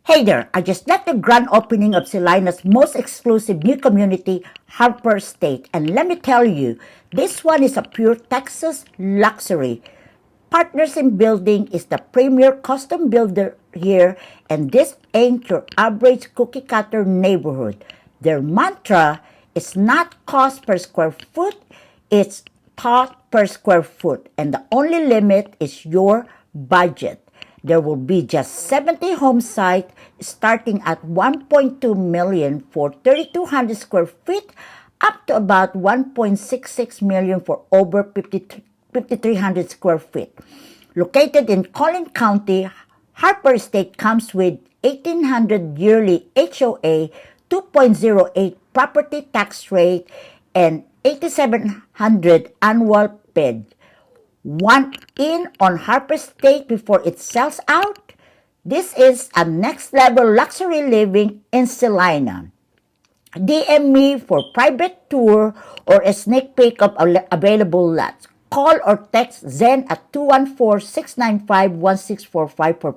Hey there, I just left the grand opening of Celina's most exclusive new community, Harper State. And let me tell you, this one is a pure Texas luxury. Partners in Building is the premier custom builder here, and this ain't your average cookie cutter neighborhood. Their mantra is not cost per square foot, it's thought per square foot, and the only limit is your budget. There will be just 70 home sites starting at 1.2 million for 3,200 square feet up to about 1.66 million for over 5,300 square feet. Located in Collin County, Harper State comes with 1,800 yearly HOA, 2.08 property tax rate, and 8,700 annual PED. Want in on Harper State before it sells out? This is a next level luxury living in Celina. DM me for private tour or a sneak peek of available lots. Call or text Zen at 214-695-1645 for